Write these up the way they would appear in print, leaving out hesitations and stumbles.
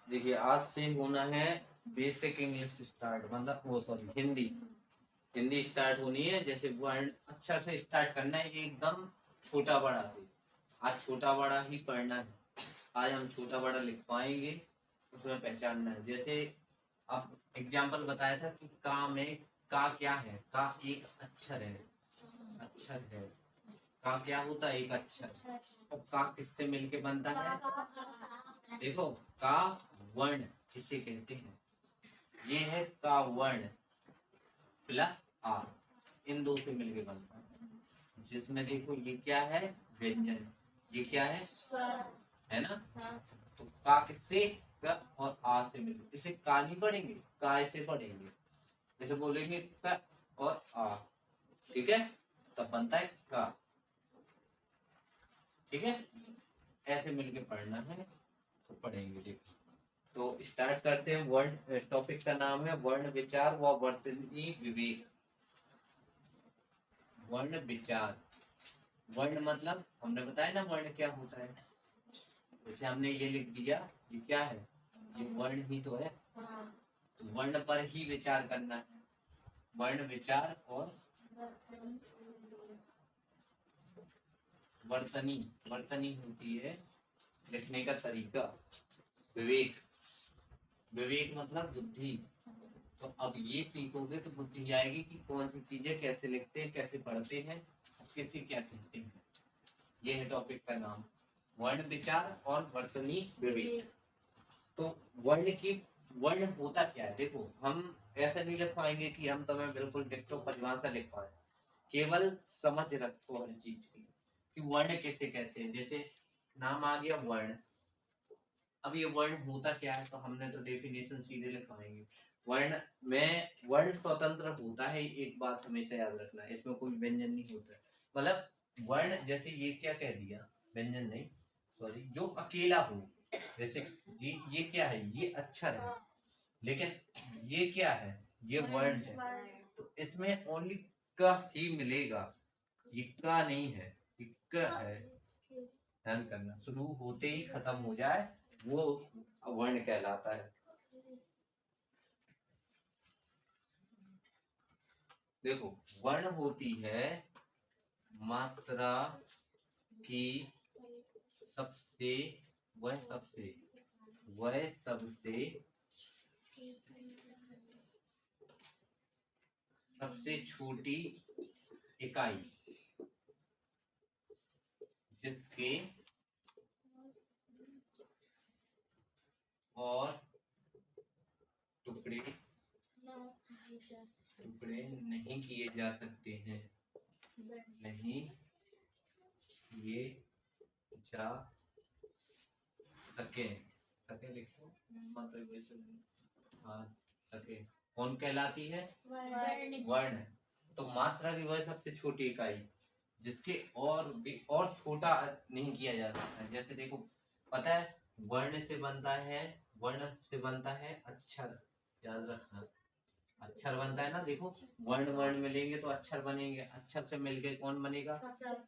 देखिए आज से होना है बेसिक इंग्लिश स्टार्ट, मतलब वो सॉरी हिंदी हिंदी स्टार्ट होनी है। जैसे वर्ड अच्छा से स्टार्ट करना है, एकदम छोटा बड़ा से। आज छोटा बड़ा ही पढ़ना है। आज हम छोटा बड़ा लिख पाएंगे, उसमें पहचानना है। जैसे अब एग्जाम्पल बताया था कि का में का क्या है, का एक अक्षर है। अक्षर है, का क्या होता है, एक अक्षर। और का किससे मिलके बनता है, देखो का वर्ण किसे कहते हैं। ये है का वर्ण प्लस आ, इन दो से मिलके बनता है। जिसमें देखो ये क्या है, व्यंजन। ये क्या है ना। तो का किससे, क और आ से मिलके। इसे का नहीं पढ़ेंगे, का ऐसे पढ़ेंगे। इसे बोलेंगे क और आ, ठीक है, तब बनता है का। ठीक है, ऐसे मिलके पढ़ना है, तो पढ़ेंगे। देखो तो स्टार्ट करते हैं। वर्ण टॉपिक का नाम है वर्ण विचार व वर्तनी विवेक। वर्ण विचार, वर्ण मतलब हमने बताया ना वर्ण क्या होता है। जैसे हमने ये लिख दिया, ये क्या है, ये वर्ण ही तो है। तो वर्ण पर ही विचार करना है। वर्ण विचार और वर्तनी, वर्तनी होती है लिखने का तरीका। विवेक, विवेक मतलब बुद्धि। तो अब ये सीखोगे तो बुद्धि आएगी कि कौन सी चीजें कैसे लिखते हैं, कैसे पढ़ते हैं, किसे क्या कहते हैं। ये है टॉपिक का नाम, वर्ण विचार और वर्तनी विवेक। तो वर्ण की, वर्ण होता क्या है, देखो हम ऐसा नहीं लिख पाएंगे कि हम तुम्हें बिल्कुल डिक्टो परिभाषा लिख पाए। केवल समझ रखो हर चीज की कि वर्ण कैसे कहते हैं। जैसे नाम आ गया वर्ण, अब ये वर्ण होता क्या है, तो हमने तो डेफिनेशन सीधे लिख पाएंगे। वर्ण में वर्ण स्वतंत्र होता है, एक बात हमेशा याद रखना है, इसमें कोई व्यंजन नहीं होता। मतलब वर्ण जैसे ये क्या कह दिया, व्यंजन नहीं, सॉरी, जो अकेला हो। जैसे ये क्या है, ये अक्षर है, लेकिन ये क्या है, ये वर्ण है। तो इसमें ओनली क ही मिलेगा, ये का नहीं है, ये क है। ध्यान करना, शुरू होते ही खत्म हो जाए वो वर्ण कहलाता है। देखो वर्ण होती है मात्रा की सबसे, वह सबसे, वह सबसे, सबसे छोटी इकाई जिसके और टुकड़े टुकड़े नहीं किए जा सकते हैं, नहीं किए जा सके। सके लिखो, मतलब वैसे हाँ, सके कौन कहलाती है, वर्ण। तो मात्रा की वह सबसे छोटी इकाई जिसके और भी और छोटा नहीं किया जा सकता। जैसे देखो पता है, वर्ण से बनता है, वर्ण से बनता है अक्षर, याद रखना। अक्षर बनता है ना, देखो वर्ण वर्ण मिलेंगे तो अक्षर बनेंगे, अक्षर से मिलके कौन बनेगा,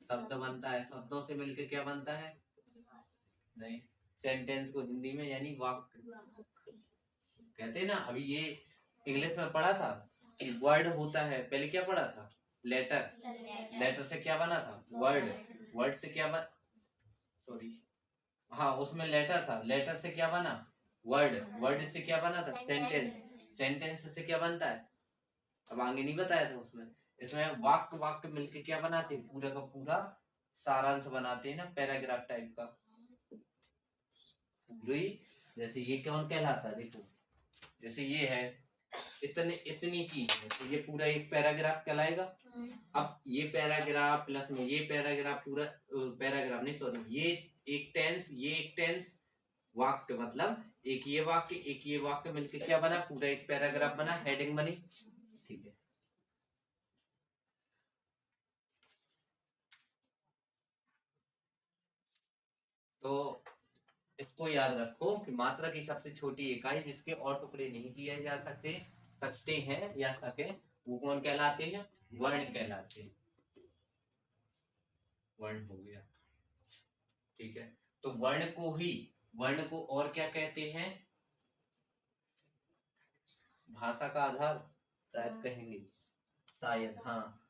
शब्द बनता है, शब्दों से मिलके क्या बनता है, नहीं, सेंटेंस को हिंदी में यानी वाक्य कहते हैं ना। अभी ये इंग्लिश में पढ़ा था कि वर्ड होता है, पहले क्या पढ़ा था, लेटर। लेटर से क्या बना था, वर्ड। वर्ड से क्या बन, सॉरी, हाँ उसमें लेटर था, लेटर से क्या बना, वर्ड। वर्ड से क्या बना था, सेंटेंस। सेंटेंस से क्या बनता है, अब आगे नहीं बताया था उसमें। इसमें वाक्य वाक्य मिलके क्या बनाते हैं, पूरा का पूरा सारांश बनाते हैं ना, पैराग्राफ टाइप का पूरी। जैसे ये कौन कहलाता है, देखो जैसे ये है, इतने इतनी चीज है, तो ये पूरा एक पैराग्राफ कहलाएगा। अब ये पैराग्राफ प्लस में ये पैराग्राफ, पूरा पैराग्राफ नहीं सॉरी, ये एक टेंस, ये एक टेंस, वाक्य मतलब एक ये वाक्य मिलके क्या बना, पूरा एक पैराग्राफ बना, हेडिंग बनी। ठीक है, तो इसको याद रखो कि मात्रा की सबसे छोटी इकाई जिसके और टुकड़े नहीं किए जा सकते, सकते हैं या सके, वो कौन कहलाते हैं, वर्ण कहलाते हैं। वर्ण हो गया, ठीक है। तो वर्ण को ही, वर्ण को और क्या कहते हैं, भाषा का आधार शायद कहेंगे, शायद, हाँ।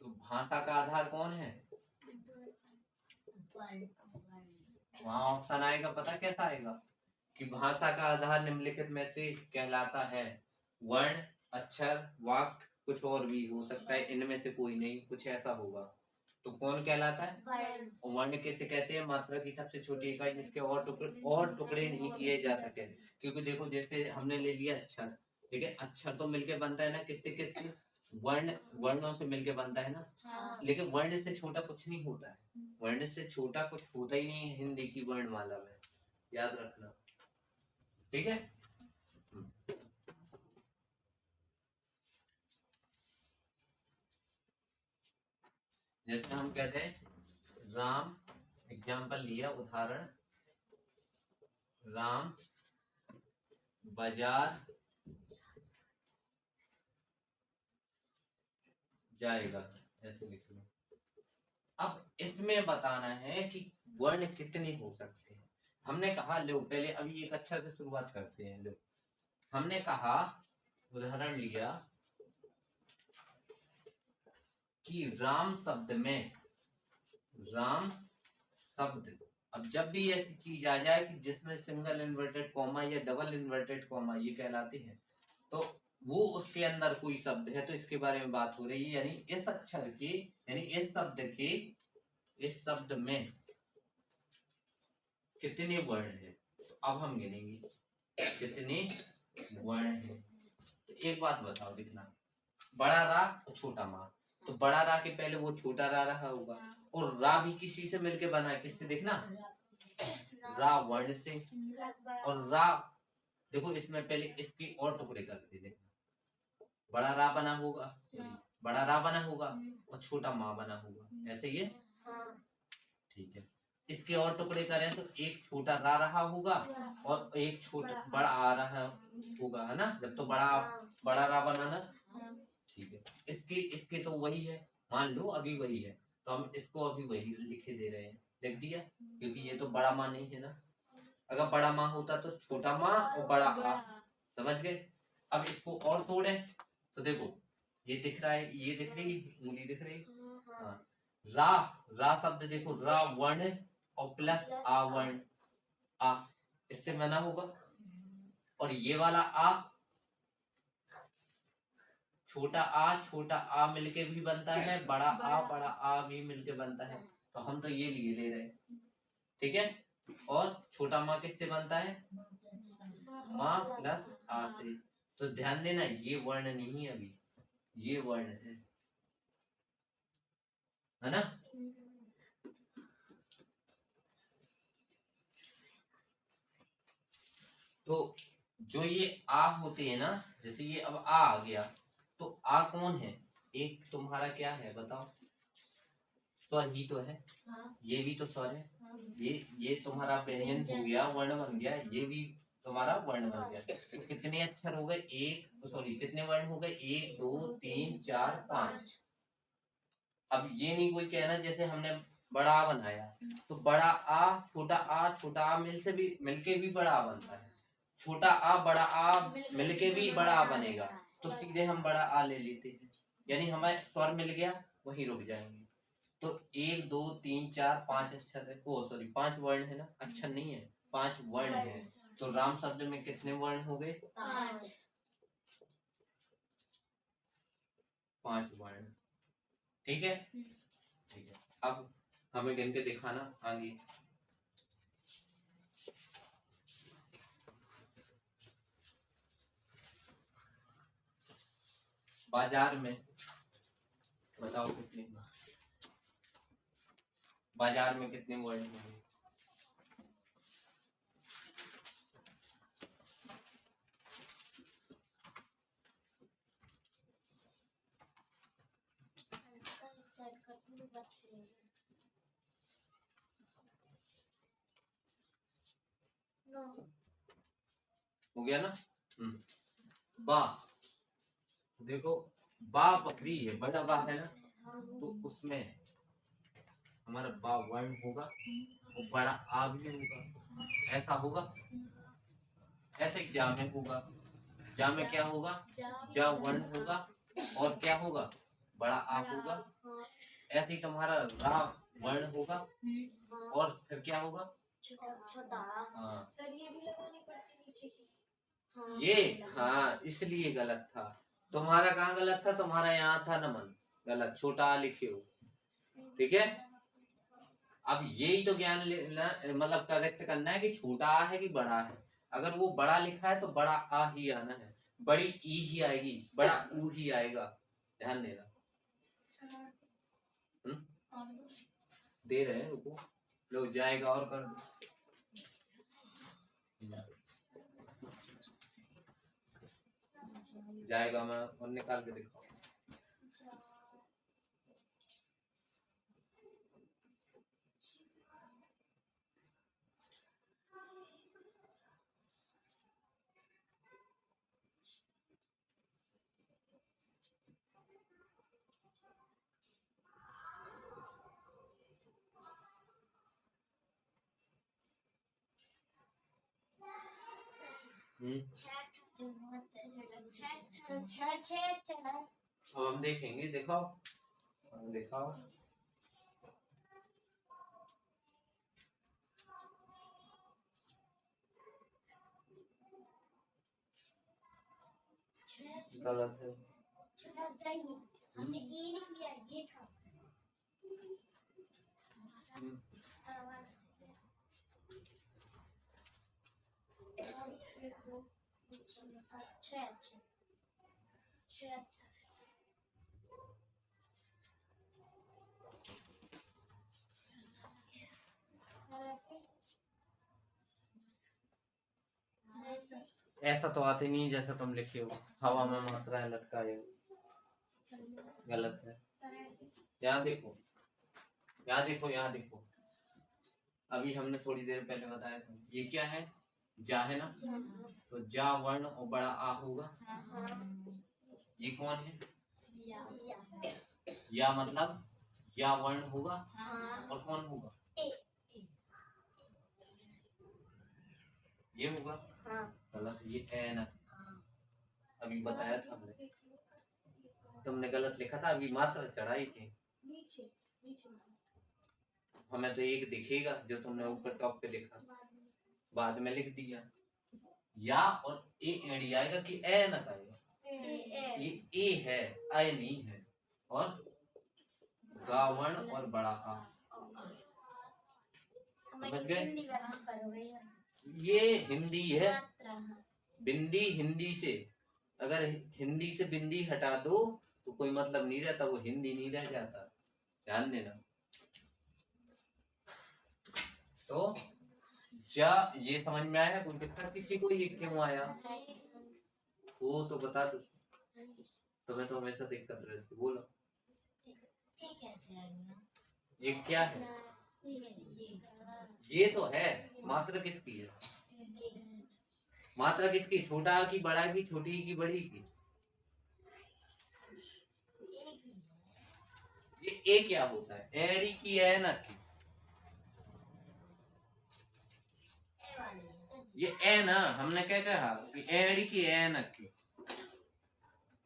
तो भाषा का आधार कौन है? वहां ऑप्शन आएगा, पता कैसा आएगा कि भाषा का आधार निम्नलिखित में से कहलाता है। वर्ण, अक्षर, वाक्य, कुछ और भी हो सकता है, इनमें से कोई नहीं, कुछ ऐसा होगा। तो कौन कहलाता है? वर्ण किसे कहते हैं? मात्रा की सबसे छोटी इकाई जिसके और टुकड़े नहीं किए जा सके। क्योंकि देखो, जैसे हमने ले लिया अक्षर, ठीक है, अक्षर तो मिलके बनता है ना, किससे किससे? वर्णों से मिलके बनता है ना। लेकिन वर्ण से छोटा कुछ नहीं होता है, वर्ण से छोटा कुछ होता ही नहीं है हिंदी की वर्णमाला में, याद रखना, ठीक है। जैसे हम कहते हैं राम, एग्जाम्पल लिया, उदाहरण, राम बाजार जाएगा, ऐसे लिख लो। अब इसमें बताना है कि वर्ण कितने हो सकते हैं। हमने कहा, लो पहले अभी एक अक्षर से शुरुआत करते हैं। लो, हमने कहा, उदाहरण लिया कि राम शब्द में, राम शब्द, अब जब भी ऐसी चीज आ जाए कि जिसमें सिंगल इन्वर्टेड कॉमा या डबल इन्वर्टेड कॉमा ये कहलाते हैं, तो वो उसके अंदर कोई शब्द है, तो इसके बारे में बात हो रही है। यानी इस अक्षर के, यानी इस शब्द के, इस शब्द में कितने वर्ण है, तो अब हम गिनेंगे कितने वर्ण है। तो एक बात बताओ, लिखना, बड़ा रा और छोटा मा, तो बड़ा रा के पहले वो छोटा रा रहा होगा, और रा भी किसी से मिलके बना है, किससे? देखना, रा वर्ण से, और रा देखो इसमें पहले इसके और टुकड़े करते, देखना, बड़ा रा बना होगा, बड़ा रा बना होगा और छोटा माँ बना होगा, ऐसे ही है, ठीक है। इसके और टुकड़े करें तो एक छोटा रा रहा होगा और एक छोटा बड़ा आ रहा होगा, है ना, जब तो बड़ा रा बनाना, ठीक है। इसके तो वही है, मान लो अभी वही है, तो हम इसको अभी वही लिखे दे रहे हैं, लिख दिया, क्योंकि ये तो बड़ा माँ नहीं है ना। अगर बड़ा माँ होता तो छोटा माँ और बड़ा आ, समझ गए। अब इसको और तोड़े तो देखो, ये दिख रहा है, ये दिख रही, उंगली दिख रही, हाँ। रा, रा शब्द देखो, रा वर्ण और प्लस आ वर्ण, आ, इससे बना होगा, और ये वाला आ, छोटा आ मिलके भी बनता है, बड़ा आ भी मिलके बनता है, तो हम तो ये लिए ले रहे, ठीक है। और छोटा माँ किससे बनता है? माँ प्लस आ से। तो ध्यान देना, ये वर्ण नहीं है, अभी ये वर्ण है ना। तो जो ये आ होते हैं ना, जैसे ये अब आ गया, तो आ कौन है? एक तुम्हारा क्या है बताओ? स्वर ही तो है, ये भी तो स्वर है, ये तुम्हारा व्यंजन हो गया, वर्ण बन गया, ये भी तुम्हारा वर्ण बन गया। तो कितने अक्षर हो गए? सॉरी, कितने वर्ण हो गए? 1 2 3 4 5। अब ये नहीं कोई कहना जैसे हमने बड़ा आ बनाया, तो बड़ा आ छोटा आ मिलके भी बड़ा आ बनता है, छोटा आ बड़ा आ मिलके भी बड़ा आ बनेगा, तो सीधे हम बड़ा आ ले लेते हैं, यानी हमें स्वर मिल गया, वहीं रुक जाएंगे। तो 1 2 3 4 5 अक्षर है, ओ सॉरी 5 वर्ण है ना, अक्षर नहीं है, 5 वर्ण है। तो राम शब्द में कितने वर्ण हो गए? 5 वर्ण, ठीक है, ठीक है। अब हमें गिन के दिखाना आगे। बाजार में बताओ कितने, बाजार में कितने वर्ण होंगे? हो गया ना। बा, देखो बा बकरी है, बड़ा बा है ना, तो उसमें हमारा बा वर्ण होगा और बड़ा आ भी होगा, ऐसा होगा। ऐसे ही जा में होगा, जा में क्या होगा, जा वर्ण होगा और क्या होगा, बड़ा आ होगा। ऐसे ही तुम्हारा रा वर्ण होगा और फिर क्या होगा, छोटा। हाँ सर ये भी लगानी पड़ती नीचे की। हाँ, ये हाँ इसलिए गलत था तुम्हारा। कहाँ गलत था तुम्हारा, यहाँ था नमन, गलत, छोटा आ लिखे हो, ठीक है। अब यही तो ज्ञान लेना, मतलब करेक्ट करना है कि छोटा आ है कि बड़ा है। अगर वो बड़ा लिखा है तो बड़ा आ ही आना है, बड़ी ई ही आएगी, बड़ा ऊ ही आएगा, ध्यान देना। दे रहे हैं रुको, लोग जाएगा और कर दो। जाएगा मैं और निकाल के दिखाओ। अब हम देखेंगे, दिखाओ दिखाओ। गलत है, हमने ए लिख लिया, ये था। अच्छा अच्छा अच्छा। ऐसा तो आते नहीं जैसा तुम लिखे हो, हवा में मात्रा है लटकाए हो, गलत है। यहाँ देखो, यहाँ देखो, यहाँ देखो, अभी हमने थोड़ी देर पहले बताया था, ये क्या है, जा है ना, तो जा वर्ण और बड़ा आ होगा। ये कौन है, या मतलब या वर्ण होगा और कौन होगा, ये होगा, गलत, ये ए ना, अभी बताया था हमने, तुमने गलत लिखा था, अभी मात्रा चढ़ाई थी। हमें तो एक दिखेगा जो तुमने ऊपर टॉप पे लिखा, बाद में लिख दिया। या और ए एड़ी आएगा कि ए ना आएगा, ये ए है, आई नहीं है, और गावण और बड़ा आ, समझ गए। ये हिंदी है, बिंदी हिंदी से, अगर हिंदी से बिंदी हटा दो तो कोई मतलब नहीं रहता, वो हिंदी नहीं रह जाता, ध्यान देना। तो जा ये समझ में आया, कोई दिक्कत किसी को, ये क्यों आया वो तो बता दो, तुम्हें तो हमेशा दिक्कत रहती, बोलो ये क्या है, ये तो है, मात्रा किसकी है, मात्रा किसकी, छोटा की बड़ा की, छोटी की बड़ी की, ये ए क्या होता है, एड़ी की है ना की, ये ए ना, हमने क्या कहा कि एड़ी की है ना की,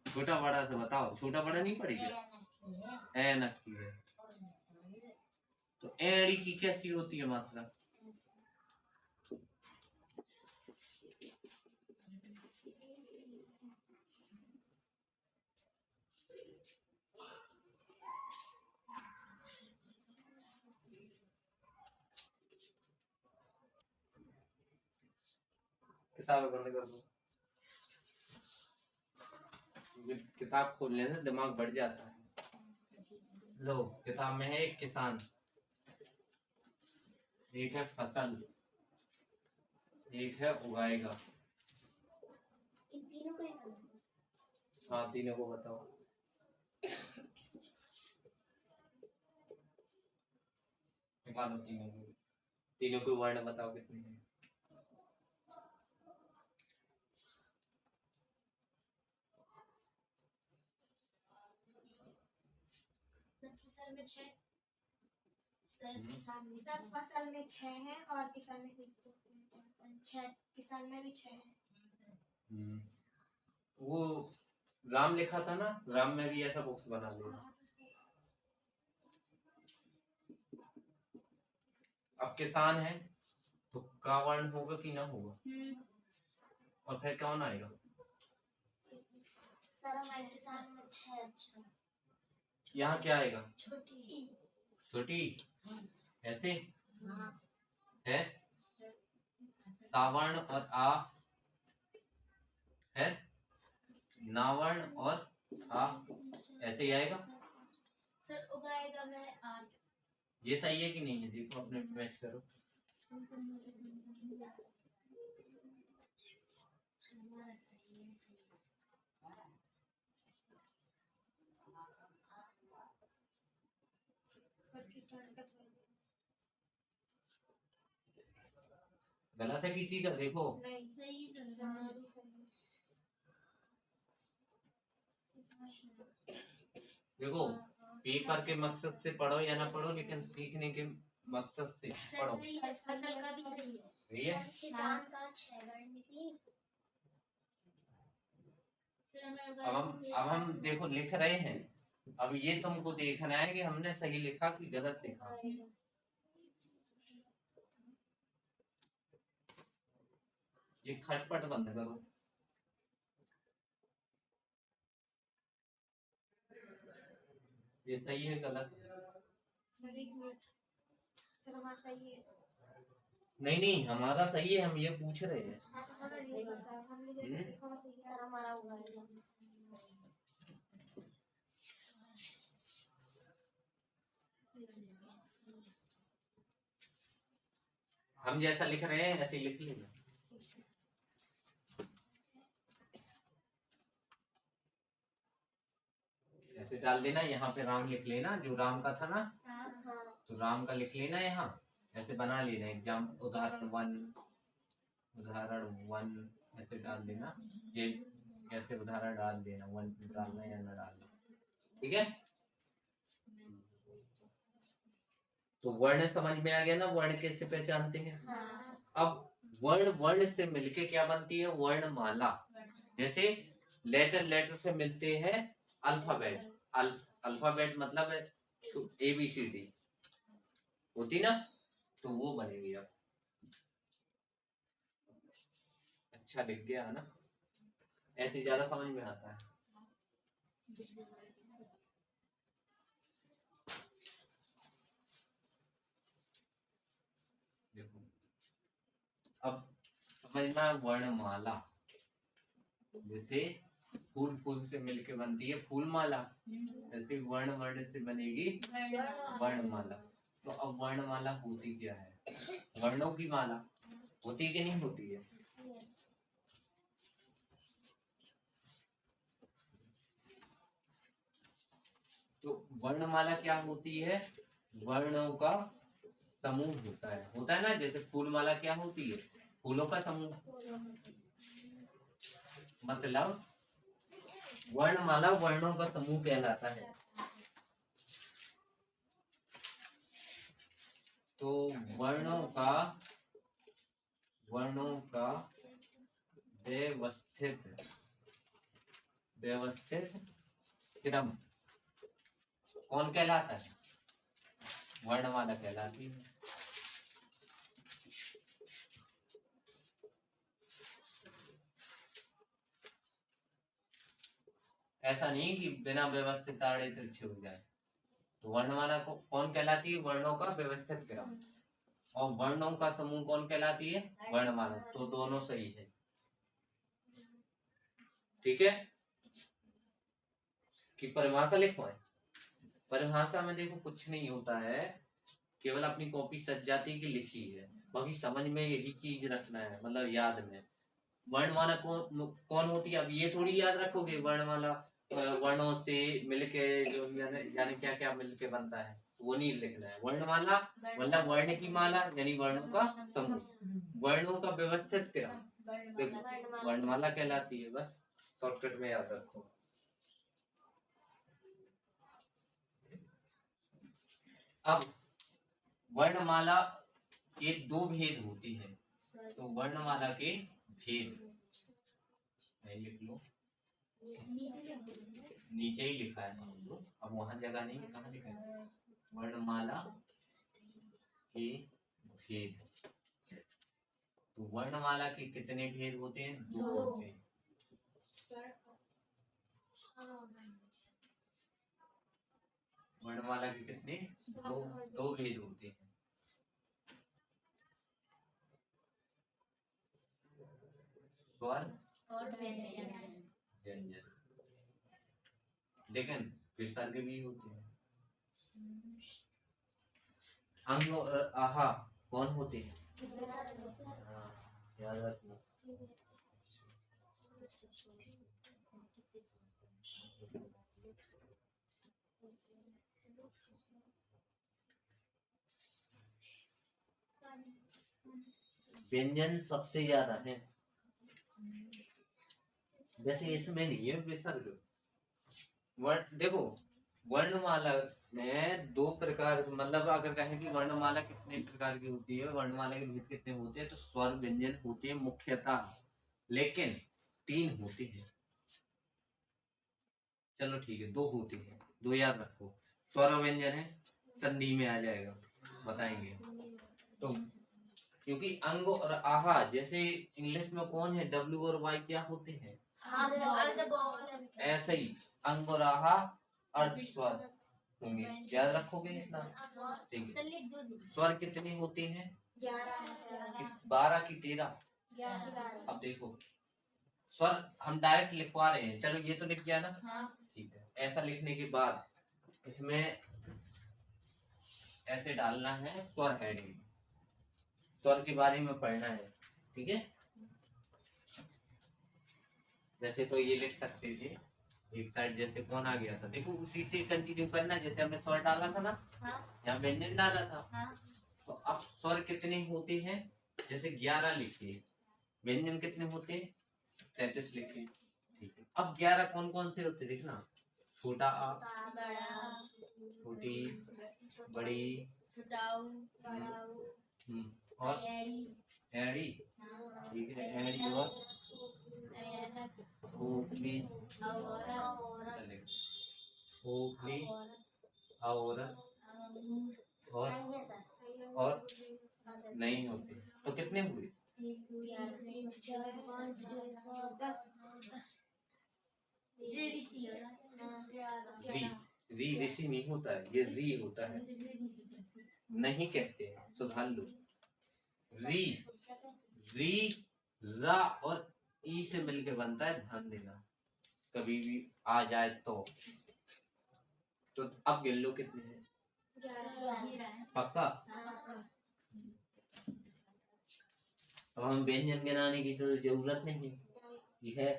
छोटा बड़ा से बताओ, छोटा बड़ा नहीं पड़ेगा, ए ना की है, तो एड़ी की कैसी होती है मात्रा, किताब बंद कर दो, किताब खोलने से दिमाग बढ़ जाता है। लो किताब में है एक किसान, एक है फसल, एक है उगाएगा, हाँ तीनों को बताओ, निकालो तीनों को वर्ण बताओ कितने हैं। फसल में 6, सब फसल में 6 है और किसान में भी 6, किसान में भी 6 है। वो राम लिखा था ना, राम में भी ऐसा बॉक्स बना लेना। अब किसान है तो का वर्ण होगा कि ना होगा, और फिर कौन आएगा? सर हमारे किसान में 6 अच्छा यहाँ क्या आएगा? छोटी छोटी ऐसे है, सावर्ण और आ है, नावर्ण और आ ऐसे ही आएगा। सर उगाएगा मैं 8 ये सही है कि नहीं है? देखो अपने मैच करो। गलत है किसी का? देखो नहीं सही देखो, पेपर के मकसद से पढ़ो या ना पढ़ो, लेकिन सीखने के मकसद से पढ़ो। फसल का भी सही है। सही है। किसान का 6 वर्ण निकली। अब हम देखो लिख रहे हैं, अब ये तुमको देखना है कि हमने सही लिखा कि गलत लिखा। ये खटपट बंद करो। ये सही है गलत? सर एक मिनट, सर हमारा सही है। नहीं नहीं, हमारा सही है, हम ये पूछ रहे हैं। सर हमारा उगाएगा। हम जैसा लिख रहे हैं ऐसे ही लिख लेना। ऐसे डाल देना, यहाँ पे राम लिख लेना, जो राम का था ना, तो राम का लिख लेना यहाँ, ऐसे बना लेना। एग्जाम उदाहरण 1 ऐसे डाल देना। ये ऐसे उदाहरण डाल देना, 1 डालना या ना डालना, ठीक है। तो वर्ण समझ में आ गया ना, वर्ण कैसे पहचानते हैं। अब वर्ण वर्ण से मिलके क्या बनती है? वर्णमाला। जैसे लेटर से मिलते हैं अल्फाबेट। अल्फाबेट मतलब है तो ABCD होती ना, तो वो बनेगी। अब अच्छा लिख गया है ना, ऐसे ज्यादा समझ में आता है। देखो अब समझना, वर्णमाला जैसे फूल फूल से मिलके बनती है फूलमाला, ऐसे वर्ण वर्ण से बनेगी वर्णमाला। तो अब वर्णमाला होती क्या है? वर्णों की माला होती है कि नहीं होती है? तो वर्णमाला क्या होती है? वर्णों का समूह होता है ना। जैसे फूलमाला क्या होती है? फूलों का समूह। मतलब वर्णमाला वर्णों का समूह कहलाता है। तो वर्णों का व्यवस्थित क्रम कौन कहलाता है? वर्णमाला कहलाती है। ऐसा नहीं कि बिना व्यवस्थित आड़े तिरछे हो जाए। तो वर्णमाला को कौन कहलाती है? वर्णों का व्यवस्थित क्रम। और वर्णों का समूह कौन कहलाती है? वर्णमाला। तो दोनों सही है, ठीक है। कि परिभाषा लिखवाएं? परिभाषा में देखो कुछ नहीं होता है, केवल अपनी कॉपी सज जाती की लिखी है, बाकी समझ में यही चीज रखना है, मतलब याद में। वर्णमाला कौन होती है? अब ये थोड़ी याद रखोगे वर्णमाला वर्णों से मिलके जो यानी क्या क्या मिलके बनता है, वो नहीं लिखना है। वर्णमाला मतलब वर्ण की माला, यानी वर्णों का समूह, वर्णों का व्यवस्थित क्रम वर्णमाला कहलाती है। बस शॉर्टकट में याद रखो। अब वर्णमाला के 2 भेद होती है। तो वर्णमाला के भेद नहीं लिख लो, नीचे लिख नीचे ही लिखा है मान लो, अब वहां जगह नहीं है, कहाँ लिखा है? वर्णमाला के भेद। तो वर्णमाला के कितने भेद होते हैं? 2 होते हैं। वर्णमाला के कितने? 2 भेद होते हैं। स्वर और व्यंजन। व्यंजन। लेकिन विसर्ग भी होते हैं। अंग और आहा कौन होते हैं? हाँ, याद रखना। व्यंजन सबसे ज्यादा है, जैसे इसमें नहीं है विसर्ग। वर्ण देखो, वर्णमाला में 2 प्रकार, मतलब अगर कहें कि वर्णमाला कितने प्रकार की होती है, वर्णमाला के भेद कितने होते हैं, तो स्वर व्यंजन होते हैं मुख्यतः, लेकिन 3 होते हैं। चलो ठीक है, 2 होते हैं, 2 याद रखो। स्वर व्यंजन है, संधि में आ जाएगा, बताएंगे। तो क्योंकि अंग और आहा, जैसे इंग्लिश में कौन है? W और Y क्या होते हैं? ऐसे ही अंग और आहा अर्ध स्वर होंगे, याद रखोगे इतना? ठीक है। स्वर कितने होते हैं? 12 की 13। अब देखो, स्वर हम डायरेक्ट लिखवा रहे हैं, चलो ये तो लिख गया ना, ठीक है। ऐसा लिखने के बाद इसमें ऐसे डालना है स्वर हेडिंग, स्वर के बारे में पढ़ना है, ठीक है। वैसे तो ये लिख सकते थे एक साइड, जैसे कौन आ गया था, देखो उसी से कंटिन्यू करना, जैसे हमने स्वर डाला था ना, यहाँ व्यंजन डाला था। तो अब स्वर कितने होते हैं? जैसे 11 लिखिए, व्यंजन कितने होते हैं? 33 लिखिए, ठीक है। अब 11 कौन कौन से होते देखना, छोटा आ, छोटी, बड़ी, और एड़ी, ठीक है, एड़ी और खोखली, खोखली, औरत और नहीं होते, तो कितने हुए? री, री ऋषि नहीं होता है, ये री होता है, नहीं कहते हैं, सुधार लो। री, री, रा और ई से मिलके बनता है, ध्यान देना, कभी भी आ जाए तो अब गिन लो कितने हैं, पक्का? अब हम व्यंजन गिनाने की तो जरूरत नहीं है, ये है।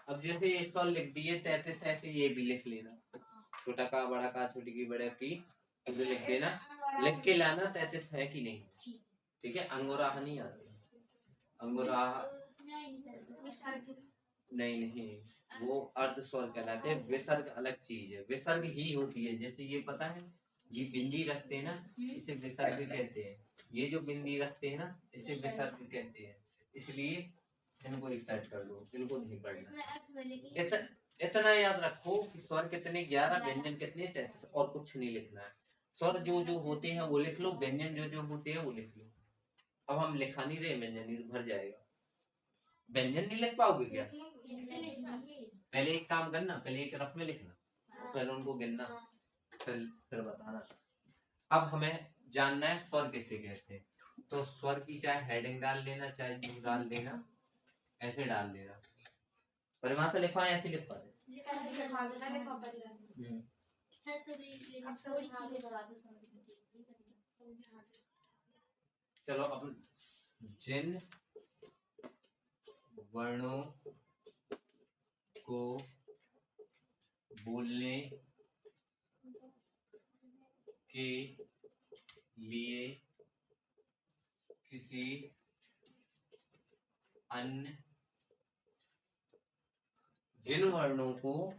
अब जैसे ये स्वर लिख दिए 33, ऐसे ये भी लिख लेना, छोटा का, बड़ा का, छोटी की, बड़े की, तो लिख देना, लिख के लाना 33 है कि नहीं, ठीक है। अंगोराह नहीं आते, अंगोराह नहीं, वो अर्ध स्वर कहलाते हैं, विसर्ग अलग चीज है, विसर्ग ही होती है, जैसे ये पता है, ये बिंदी रखते हैं ना, इसे विसर्ग कहते हैं, ये जो बिंदी रखते हैं ना, इसे विसर्ग कहते हैं, इसलिए इनको एक साइड कर दो, इनको नहीं पढ़ना। इतना याद रखो कि स्वर कितने 11, व्यंजन कितने 33, और कुछ नहीं लिखना है। स्वर जो जो होते हैं वो लिख लो, व्यंजन जो जो होते हैं वो लिख लो। अब हम लिखा नहीं रहे, व्यंजन भर जाएगा, व्यंजन नहीं लिख पाओगे क्या? पहले एक काम करना, पहले एक रफ में लिखना, फिर उनको गिनना, फिर बताना। अब हमें जानना है स्वर किसे कहते हैं, तो स्वर की चाहे हेडिंग डाल लेना, चाहे जो डाल देना, ऐसे डाल देना, परिभाषा लिखवाएं, ऐसे लिखवा दे। चलो अब जिन वर्णों को बोलने के लिए किसी अन्य जिन वर्णों को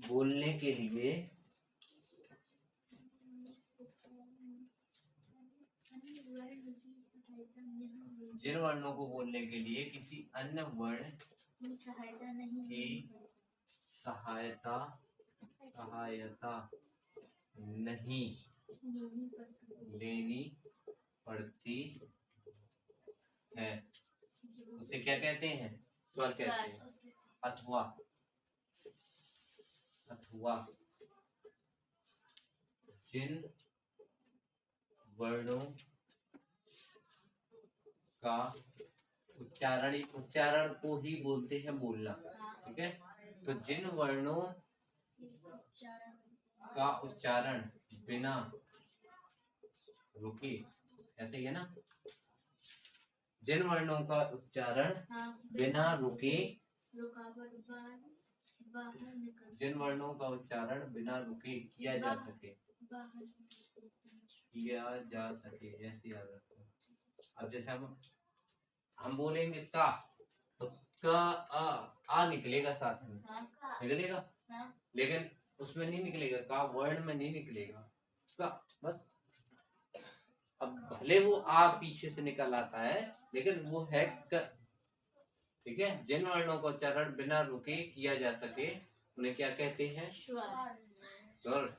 बोलने के लिए किसी अन्य वर्ण की सहायता नहीं लेनी पड़ती है, उसे क्या कहते हैं? स्वर कहते हैं। अथवा जिन वर्णों का उच्चारण को ही बोलते हैं बोलना, ठीक है। तो जिन वर्णों का उच्चारण बिना रुके, ऐसे ही है ना, जिन वर्णों का उच्चारण बिना रुके किया जा सके, ऐसे याद रखो। अब जैसे हम बोलेंगे का, तो का आ निकलेगा साथ में, निकलेगा, लेकिन उसमें नहीं निकलेगा, का वर्ण में नहीं निकलेगा का, बस। अब भले वो आ पीछे से निकल आता है, लेकिन वो है क, ठीक है। जिन वर्णों का उच्चारण बिना रुके किया जा सके उन्हें क्या कहते हैं? स्वर।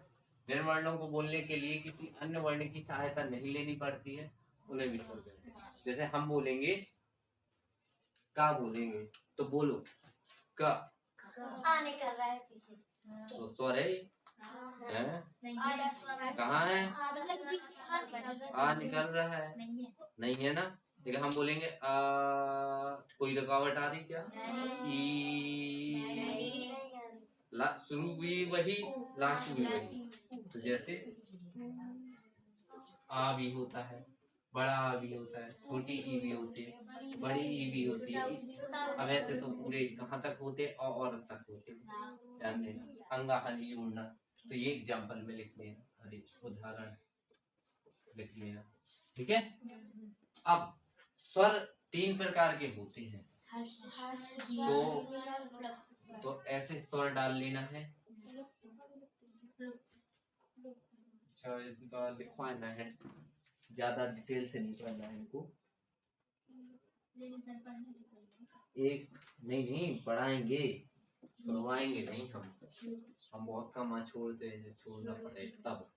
जिन वर्णों को बोलने के लिए किसी अन्य वर्ण की सहायता नहीं लेनी पड़ती है उन्हें भी स्वर कहते हैं। जैसे हम बोलेंगे का, बोलेंगे तो बोलो का, आने कर रहा है पीछे, तो स्वर है, कहाँ है? आ निकल रहा है, नहीं है ना। लेकिन हम बोलेंगे कोई रुकावट आ रही क्या? शुरू भी वही, लास्ट भी वही। तो जैसे आ भी होता है, बड़ा आ भी होता है, छोटी ई भी होती है, बड़ी ई भी होती है। अब ऐसे तो पूरे कहाँ तक होते? और तक होते, ध्यान देना। अंगा हनी उड़ना, तो ये एग्जाम्पल में लिख लेना, अरे उदाहरण लिख लेना, ठीक है। अब स्वर 3 प्रकार के होते हैं, तो ऐसे स्वर डाल लेना है। अच्छा, इनका लिखवाना है, ज्यादा डिटेल से नहीं पढ़ना है इनको। एक नहीं पढ़ाएंगे, पढ़वाएंगे नहीं, हम बहुत कम छोड़ते हैं, छोड़ना पड़े तब,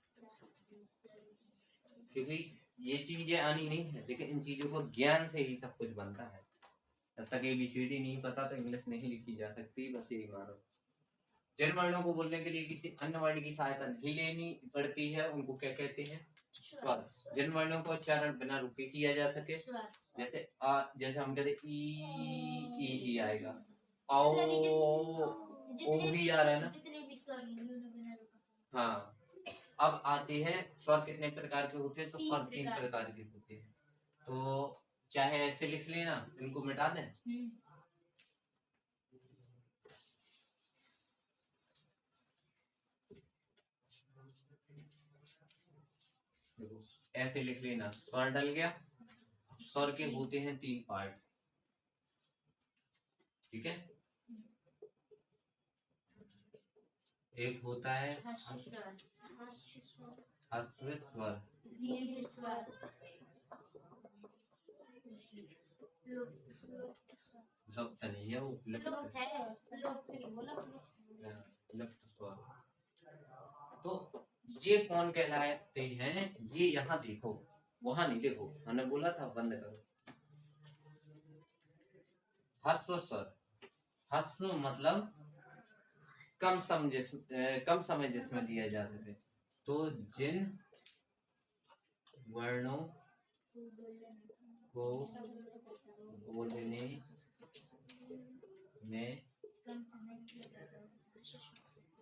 क्योंकि ये चीजें आनी नहीं है, लेकिन इन चीजों को ज्ञान से ही सब कुछ बनता है। जब तक ABCD नहीं पता तो इंग्लिश नहीं लिखी जा सकती, बस यही मानो। जिन वर्णों को बोलने के लिए किसी अन्य वर्ण की सहायता नहीं लेनी पड़ती है उनको क्या कहते हैं? स्वर। जिन वर्णों का उच्चारण बिना रुके किया जा सके, जैसे जैसे हम कहते ई ही आएगा, ओ भी आ रहा है ना। हाँ, अब आते हैं स्वर कितने प्रकार के होते हैं? तो स्वर 3 प्रकार के होते हैं। तो चाहे ऐसे लिख लेना, इनको मिटा दें। देखो ऐसे लिख लेना, स्वर डल गया। स्वर के होते हैं 3 पार्ट, ठीक है। एक होता है ह्रस्व स्वर, लुप्त नहीं है, वो लुप्त स्वर। तो ये कौन कहलाते हैं? ये यहाँ देखो, वहां नहीं देखो, मैंने बोला था बंद करो। ह्रस्व स्वर, ह्रस्व मतलब कम समय जिसमें लिया जा सके। तो जिन वर्णों को बोलने में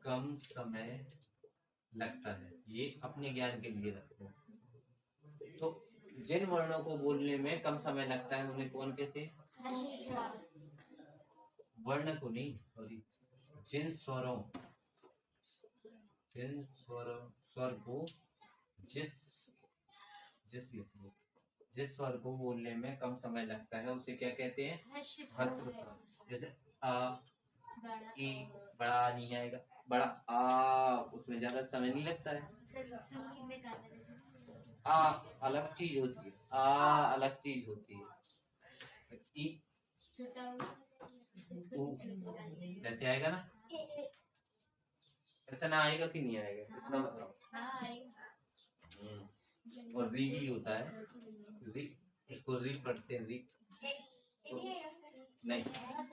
कम समय लगता है, ये अपने ज्ञान के लिए रखो। तो जिन वर्णों को बोलने में कम समय लगता है उन्हें कौन कहते हैं? वर्ण को नहीं, सॉरी, जिन स्वरों स्वर को जिस स्वर को बोलने में कम समय लगता है उसे क्या कहते हैं? ह्रस्व स्वर। जैसे ई बड़ा नहीं आएगा, बड़ा आ उसमें ज्यादा समय नहीं लगता है। आ अलग चीज होती है, आ अलग चीज होती है। ई ऊ कैसे आएगा ना, इतना आएगा कि नहीं आएगा, इतना बताओ। और री भी होता है, री, इसको री पढ़ते हैं, री तो, नहीं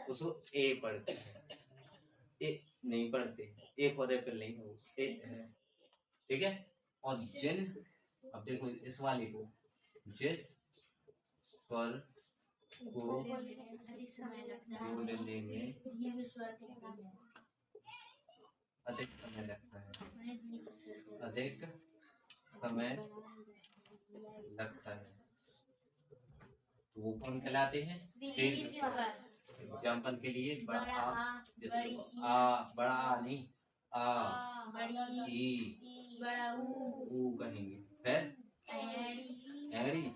उसको ए पढ़ते हैं, ए नहीं पढ़ते, ए फॉर एप्पल नहीं हो, ए है, ठीक है। और जिन, अब देखो इस वाले को, जिस स्वर को बोलने में अधिक समय लगता है, अधिक समय लगता है, तो वो कौन कहलाते हैं, दीर्घ स्वर। एग्जाम्पल के लिए बड़ा आ, जैसे आ, बड़ा आ नहीं, आ, बड़ी ई, बड़ा ऊ कहेंगे, फिर एड़ी,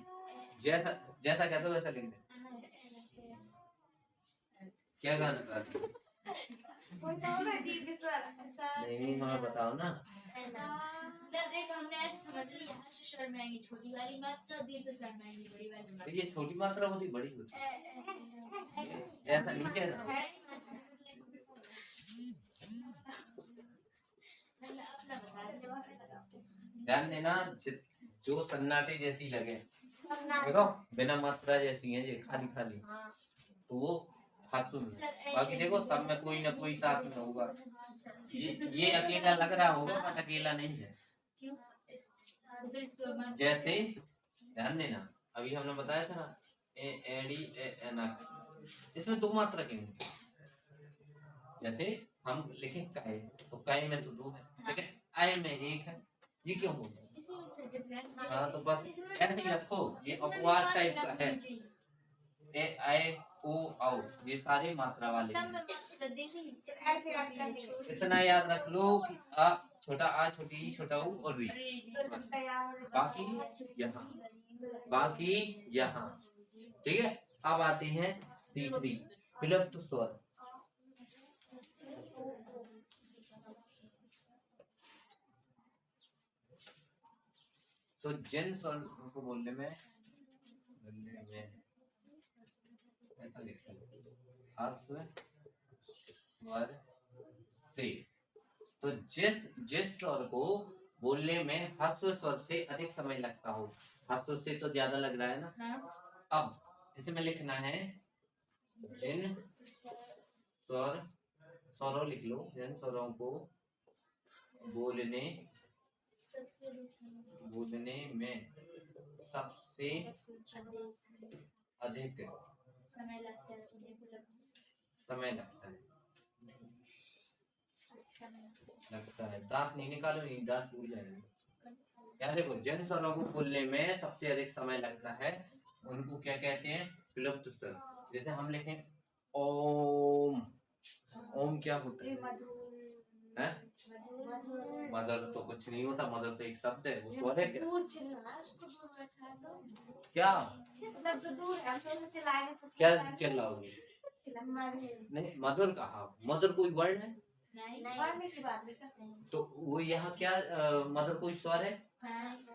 जैसा जैसा कहते हो वैसा लिख दे। क्या गाना गाते हो? नहीं हमें बताओ ना। हमने ऐसे समझ लिया, हर्ष स्वर में आएगी छोटी वाली मात्रा, दीर्घ स्वर में आएगी बड़ी वाली मात्रा। ये छोटी मात्रा होती, बड़ी होती, ऐसा नहीं कहना। ध्यान देना, जो सन्नाटे जैसी लगे, देखो बिना मात्रा जैसी है, ये खाली खाली, तो वो फालतू में। बाकी देखो सब में कोई ना कोई साथ में होगा, ये अकेला लग रहा होगा पर अकेला नहीं है। जैसे ध्यान देना, अभी हमने बताया था ना, ए एडी ए एना, इसमें दो मात्रा क्यों? जैसे हम लिखें काय, तो काय में तो दो है, ठीक है, आय में एक है, ये क्यों हो गया? हाँ तो बस ऐसे ही रखो, ये अपवाद टाइप का है, ए आय ओ आओ, ये सारे मात्रा वाले हैं। इतना याद रख लो कि आ छोटा आ, छोटी ई, छोटा ऊ और री, बाकी यहाँ, ठीक है। अब आते हैं तीसरी विलुप्त स्वर। तो जिन स्वर को बोलने में ऐसा लिखते हैं, स्वर से, तो जिस स्वर को बोलने में ह्रस्व स्वर से अधिक समय लगता हो, ह्रस्व से तो ज्यादा लग रहा है ना। हाँ। अब इसमें लिखना है जिन स्वरों लिख लो, जिन स्वरों को बोलने में सबसे अधिक समय लगता है। दांत नहीं निकालो, नहीं दांत टूट जाएंगे। क्या देखो, जिन स्वरों को बोलने में सबसे अधिक समय लगता है उनको क्या कहते हैं, विलुप्त स्वर। जैसे हम लिखें ओम, ओम क्या होता है? मदर तो कुछ नहीं होता, मदर तो एक शब्द है, वो स्वर है क्या? क्या चिल्लाओगे? नहीं, मधुर कहा, मधुर कोई वर्ड है? तो वो यहाँ क्या मधुर कोई स्वर है?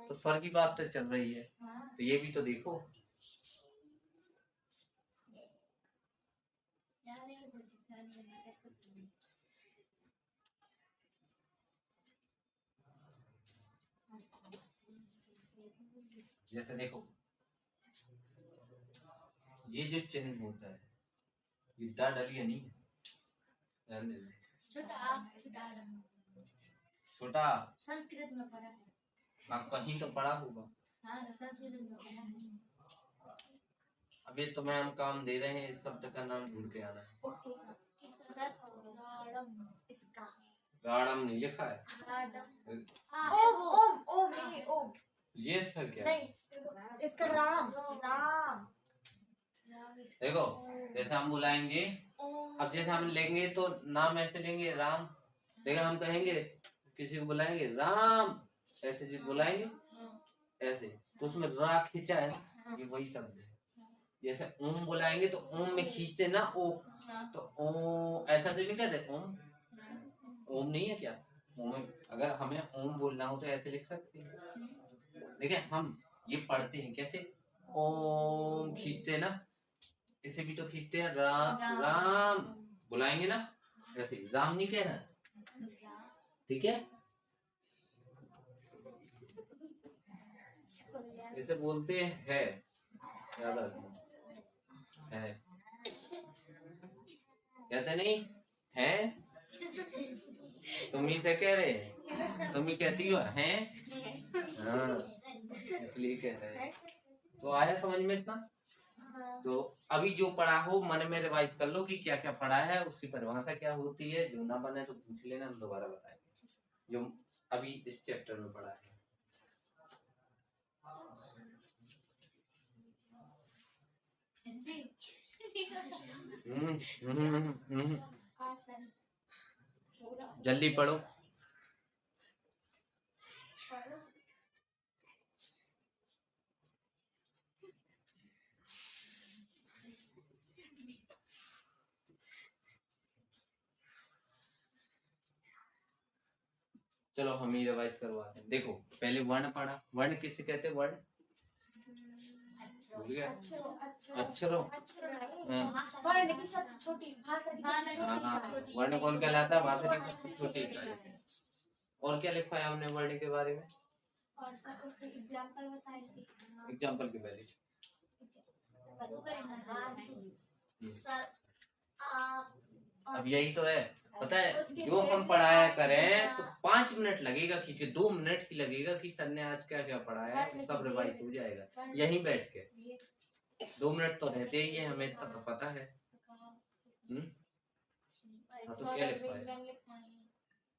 तो स्वर की बात तो चल रही है, तो ये भी तो देखो। जैसे देखो, ये जो चिन्ह होता है, ये डा डलिया नहीं है, छोटा संस्कृत में पढ़ा है। हाँ, कहीं तो पढ़ा होगा। हाँ, संस्कृत में पढ़ा है। अभी तुम्हें हम काम दे रहे हैं, इस शब्द का नाम ढूंढ के आना है। किसका सर? इसका राड़म नहीं लिखा है। ओम ये फिर क्या? नहीं, इसका राम। देखो, जैसे हम बुलाएंगे, अब जैसे हम लेंगे तो नाम ऐसे लेंगे राम, लेकिन हम कहेंगे किसी को बुलाएंगे राम, ऐसे जी बुलाएंगे ऐसे, तो उसमें रा खींचा है, ये वही शब्द है। जैसे ओम बुलाएंगे तो ओम में खींचते ना ओ, हाँ, तो ओ ऐसा तो नहीं कहते ओम, ओम नहीं है क्या? ओम अगर हमें ओम बोलना हो तो ऐसे लिख सकते हैं। देखिए हम ये पढ़ते हैं कैसे, ओम खींचते हैं ना, इसे भी तो खींचते हैं राम बुलाएंगे ना, ऐसे राम नहीं कहना, ठीक है? इसे बोलते हैं है, याद रखना है, कहते नहीं है, तुम ही से कह रहे हैं, तुम ही कहती हो हैं, हाँ इसलिए कह रहे हैं। तो आया समझ में इतना? तो अभी जो पढ़ा हो मन में रिवाइज कर लो कि क्या क्या पढ़ा है, उसकी परिभाषा क्या होती है, जो ना बने तो पूछ लेना, हम दोबारा बताएंगे जो अभी इस चैप्टर में पढ़ा है। जल्दी पढ़ो। चलो हम ही रिवाइज करवाते हैं। देखो पहले वर्ण पढ़ा, वर्ण किसे कहते हैं? वर्ण भूल गया? अक्षरों, वर्ण की सबसे छोटी, भाषा की सबसे छोटी। वर्ण कौन कहलाता है? भाषा की सबसे छोटी इकाई। और क्या लिखा है हमने वर्ण के बारे में? और सर उसके एग्जांपल बताइए। एग्जांपल के पहले सर अब यही तो है, पता है जो हम पढ़ाया करें तो 5 मिनट लगेगा, खींचे 2 मिनट ही लगेगा कि सर ने आज क्या क्या पढ़ाया है, सब रिवाइज हो जाएगा यहीं बैठ के। 2 मिनट तो रहते ही है, हमें इतना तो पता है। हाँ तो क्या लिखा है?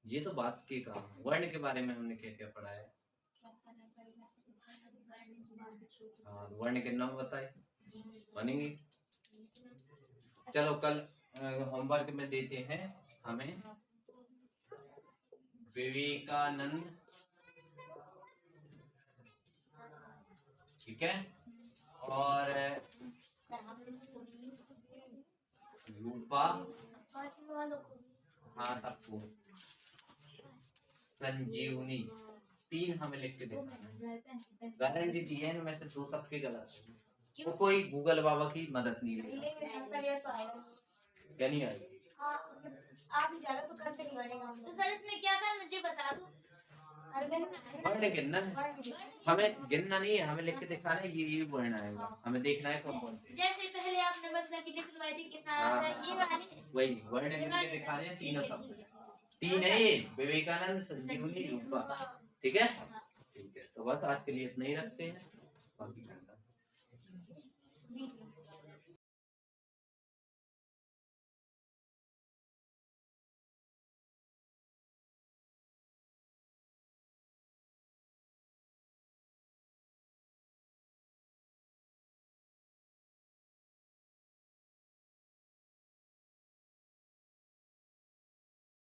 ये तो बात के काम है। वर्ण के बारे में हमने क्या क्या पढ़ाया? हाँ वर्ण के नाम बताए बनेंगे। चलो कल होमवर्क में देते हैं हमें विवेकानंद, ठीक है, और रूपा, हाँ सबको, संजीवनी, 3 हमें लिख के देना है। गारंटी दी है इनमें से 2 सबके गलत है, वो कोई गूगल बाबा की मदद नहीं लेगा। क्या नहीं आएगा? आप ही जानो तो करते नहीं बनेगा। तो सर इसमें क्या था मुझे बता दो। वर्ण गिनना है, हमें गिनना नहीं है, हमें लिख के दिखाना है ये वर्ण आएगा, हमें देखना है कौन कौन से। जैसे पहले आपने बता कि लिखवाई थी किसान, ये वाली वही वर्ण गिन के दिखाने हैं, तीनों शब्द 3 है ये, विवेकानंद, संजीवनी, रूपा, ठीक है? ठीक है, तो बस आज के लिए इतना ही रखते हैं।